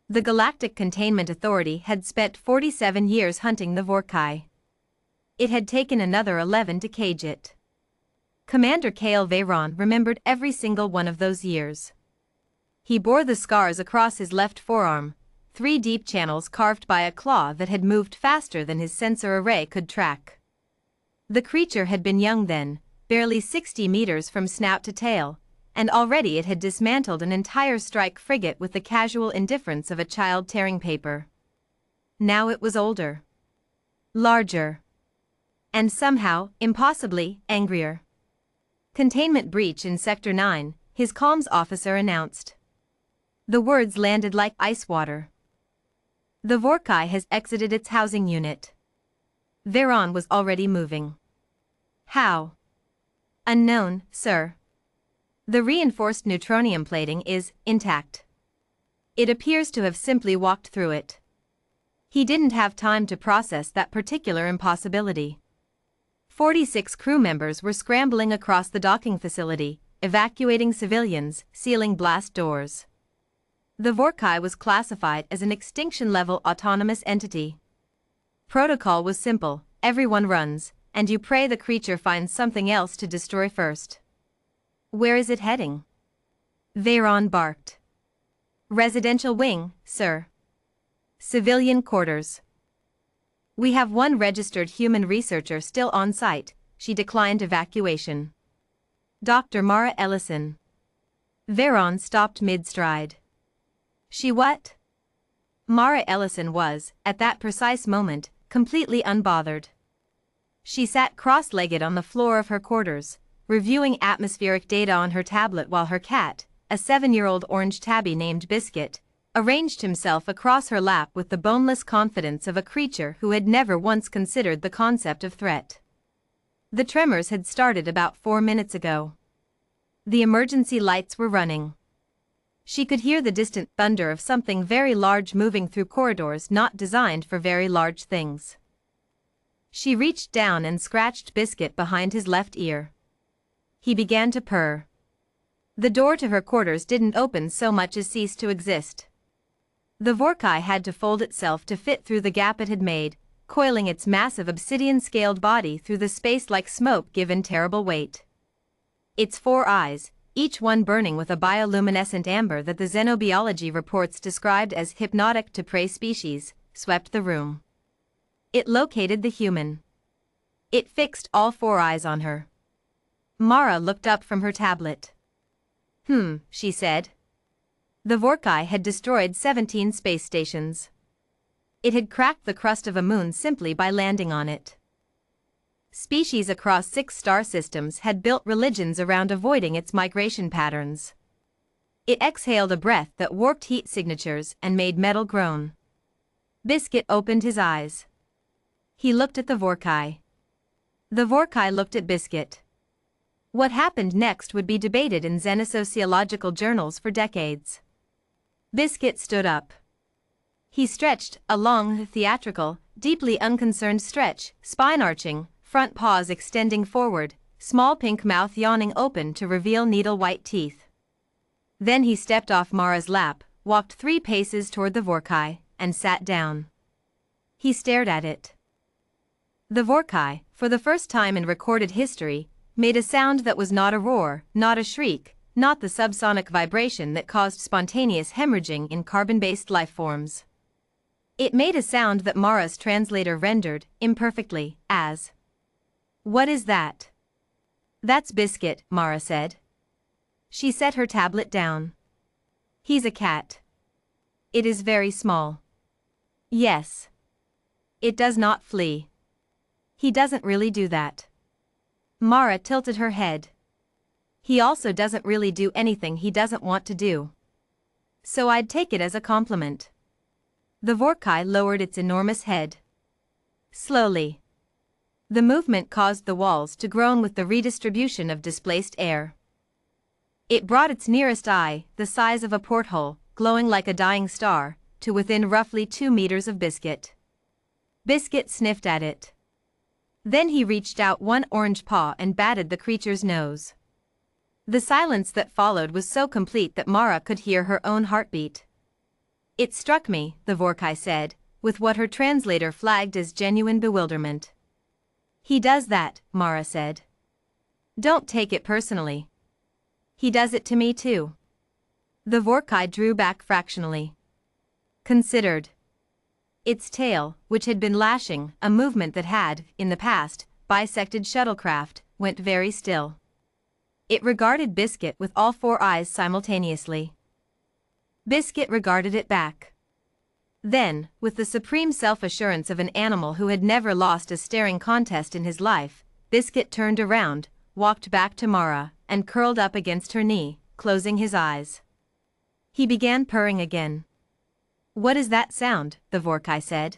The Galactic Containment Authority had spent 47 years hunting the Vorkai. It had taken another 11 to cage it. Commander Kale Veyron remembered every single one of those years. He bore the scars across his left forearm, 3 deep channels carved by a claw that had moved faster than his sensor array could track. The creature had been young then, barely 60 meters from snout to tail, and already it had dismantled an entire strike frigate with the casual indifference of a child tearing paper. Now it was older, larger, and somehow, impossibly, angrier. "Containment breach in Sector 9, his comms officer announced. The words landed like ice water. The Vorkai has exited its housing unit. Veyron was already moving. How? Unknown, sir. The reinforced neutronium plating is intact. It appears to have simply walked through it. He didn't have time to process that particular impossibility. 46 crew members were scrambling across the docking facility, evacuating civilians, sealing blast doors. The Vorkai was classified as an extinction-level autonomous entity. Protocol was simple: everyone runs, and you pray the creature finds something else to destroy first. Where is it heading? Veyron barked. Residential wing, sir. Civilian quarters. We have one registered human researcher still on site. She declined evacuation. Dr. Mara Ellison. Veyron stopped mid-stride. She what? Mara Ellison was, at that precise moment, completely unbothered. She sat cross-legged on the floor of her quarters, reviewing atmospheric data on her tablet while her cat, a 7-year-old orange tabby named Biscuit, arranged himself across her lap with the boneless confidence of a creature who had never once considered the concept of threat. The tremors had started about 4 minutes ago. The emergency lights were running. She could hear the distant thunder of something very large moving through corridors not designed for very large things. She reached down and scratched Biscuit behind his left ear. He began to purr. The door to her quarters didn't open so much as cease to exist. The Vorkai had to fold itself to fit through the gap it had made, coiling its massive obsidian-scaled body through the space like smoke given terrible weight. Its 4 eyes, each one burning with a bioluminescent amber that the xenobiology reports described as hypnotic to prey species, swept the room. It located the human. It fixed all 4 eyes on her. Mara looked up from her tablet. She said. The Vorkai had destroyed 17 space stations. It had cracked the crust of a moon simply by landing on it. Species across 6 star systems had built religions around avoiding its migration patterns. It exhaled a breath that warped heat signatures and made metal groan. Biscuit opened his eyes. He looked at the Vorkai. The Vorkai looked at Biscuit. What happened next would be debated in xenosociological journals for decades. Biscuit stood up. He stretched, a long, theatrical, deeply unconcerned stretch, spine-arching, front paws extending forward, small pink mouth yawning open to reveal needle-white teeth. Then he stepped off Mara's lap, walked 3 paces toward the Vorkai, and sat down. He stared at it. The Vorkai, for the first time in recorded history, made a sound that was not a roar, not a shriek, not the subsonic vibration that caused spontaneous hemorrhaging in carbon-based lifeforms. It made a sound that Mara's translator rendered, imperfectly, as, "What is that?" "That's Biscuit," Mara said. She set her tablet down. "He's a cat. It is very small." "Yes. It does not flee. He doesn't really do that." Mara tilted her head. "He also doesn't really do anything he doesn't want to do. So I'd take it as a compliment." The Vorkai lowered its enormous head. Slowly. The movement caused the walls to groan with the redistribution of displaced air. It brought its nearest eye, the size of a porthole, glowing like a dying star, to within roughly 2 meters of Biscuit. Biscuit sniffed at it. Then he reached out one orange paw and batted the creature's nose. The silence that followed was so complete that Mara could hear her own heartbeat. It struck me, the Vorkai said, with what her translator flagged as genuine bewilderment. He does that, Mara said. Don't take it personally. He does it to me too. The Vorkai drew back fractionally. Considered. Its tail, which had been lashing, a movement that had, in the past, bisected shuttlecraft, went very still. It regarded Biscuit with all four eyes simultaneously. Biscuit regarded it back. Then, with the supreme self-assurance of an animal who had never lost a staring contest in his life, Biscuit turned around, walked back to Mara, and curled up against her knee, closing his eyes. He began purring again. What is that sound? The Vorkai said.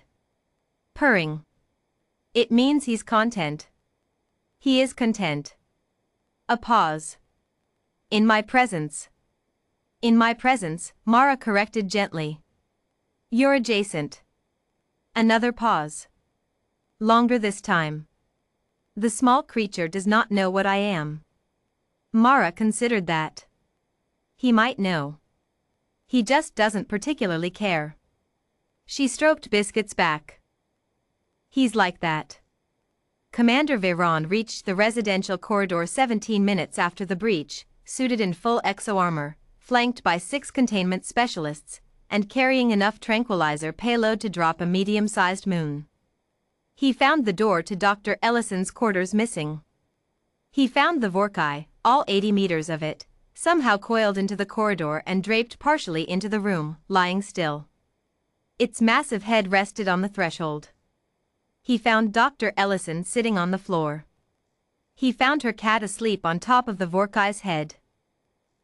Purring. It means he's content. He is content. A pause. In my presence. In my presence, Mara corrected gently. You're adjacent. Another pause. Longer this time. The small creature does not know what I am. Mara considered that. He might know. He just doesn't particularly care. She stroked Biscuit's back. He's like that. Commander Veyron reached the residential corridor 17 minutes after the breach, suited in full exo-armor, flanked by 6 containment specialists, and carrying enough tranquilizer payload to drop a medium-sized moon. He found the door to Dr. Ellison's quarters missing. He found the Vorkai, all 80 meters of it, somehow coiled into the corridor and draped partially into the room, lying still. Its massive head rested on the threshold. He found Dr. Ellison sitting on the floor. He found her cat asleep on top of the Vorkai's head.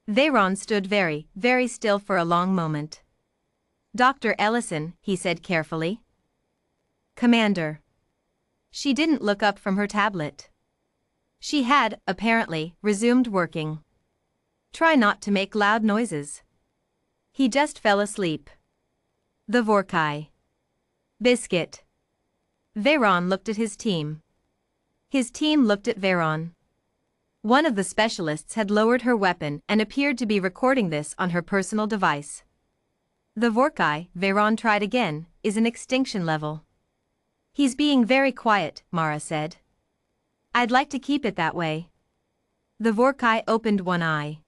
Veyron stood very, very still for a long moment. Dr. Ellison, he said carefully. Commander. She didn't look up from her tablet. She had, apparently, resumed working. Try not to make loud noises. He just fell asleep. The Vorkai. Biscuit. Veyron looked at his team. His team looked at Veyron. One of the specialists had lowered her weapon and appeared to be recording this on her personal device. The Vorkai, Veyron tried again, is an extinction level. He's being very quiet, Mara said. I'd like to keep it that way. The Vorkai opened one eye.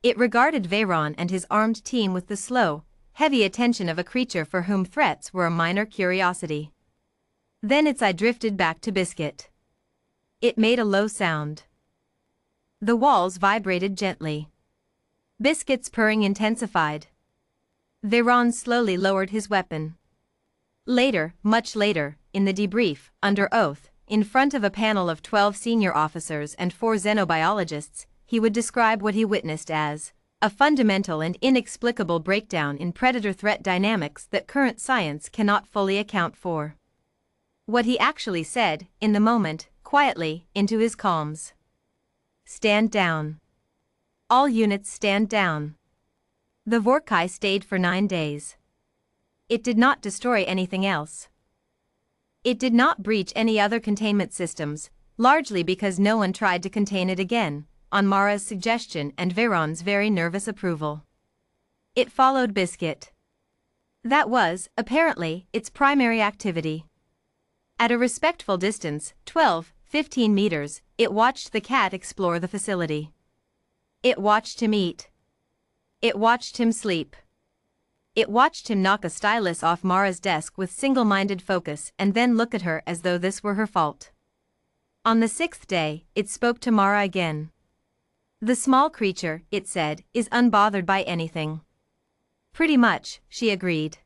It regarded Veyron and his armed team with the slow, heavy attention of a creature for whom threats were a minor curiosity. Then its eye drifted back to Biscuit. It made a low sound. The walls vibrated gently. Biscuit's purring intensified. Veyron slowly lowered his weapon. Later, much later, in the debrief, under oath, in front of a panel of 12 senior officers and 4 xenobiologists, he would describe what he witnessed as a fundamental and inexplicable breakdown in predator-threat dynamics that current science cannot fully account for. What he actually said, in the moment, quietly, into his calms. Stand down. All units stand down. The Vorkai stayed for 9 days. It did not destroy anything else. It did not breach any other containment systems, largely because no one tried to contain it again, on Mara's suggestion and Veyron's very nervous approval. It followed Biscuit. That was, apparently, its primary activity. At a respectful distance, 12-15 meters, it watched the cat explore the facility. It watched him eat. It watched him sleep. It watched him knock a stylus off Mara's desk with single-minded focus and then look at her as though this were her fault. On the 6th day, it spoke to Mara again. The small creature, it said, is unbothered by anything. Pretty much, she agreed.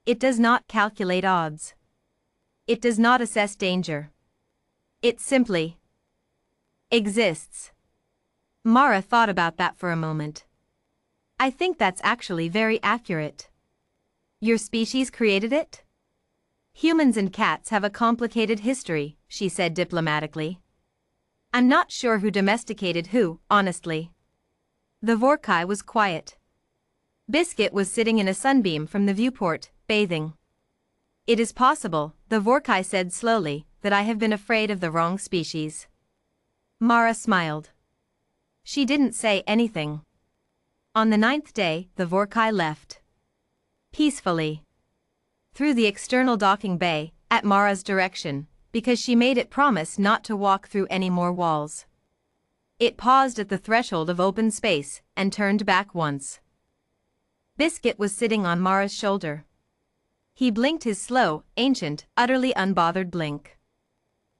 It does not calculate odds. It does not assess danger. It simply exists. Mara thought about that for a moment. I think that's actually very accurate. Your species created it? Humans and cats have a complicated history, she said diplomatically. I'm not sure who domesticated who, honestly. The Vorkai was quiet. Biscuit was sitting in a sunbeam from the viewport, bathing. It is possible, the Vorkai said slowly, that I have been afraid of the wrong species. Mara smiled. She didn't say anything. On the 9th day, the Vorkai left. peacefully. Through the external docking bay, at Mara's direction, because she made it promise not to walk through any more walls. It paused at the threshold of open space, and turned back once. Biscuit was sitting on Mara's shoulder. He blinked his slow, ancient, utterly unbothered blink.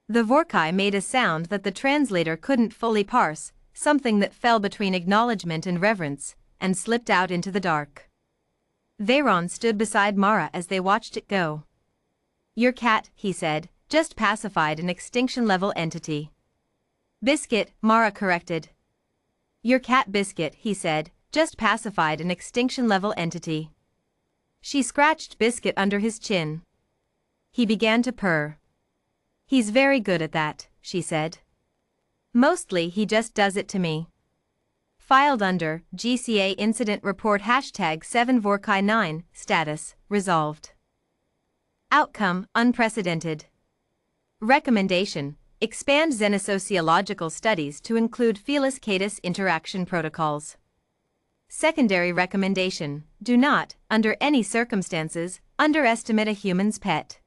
The Vorkai made a sound that the translator couldn't fully parse, something that fell between acknowledgement and reverence, and slipped out into the dark. Veyron stood beside Mara as they watched it go. "Your cat," he said, "just pacified an extinction-level entity." "Biscuit," Mara corrected. "Your cat Biscuit," he said, "just pacified an extinction-level entity." She scratched Biscuit under his chin. He began to purr. "He's very good at that," she said. "Mostly he just does it to me." Filed under GCA Incident Report #7 Vorkai 9, status, resolved. Outcome, unprecedented. Recommendation, expand xenosociological studies to include Felis-Catus interaction protocols. Secondary recommendation, do not, under any circumstances, underestimate a human's pet.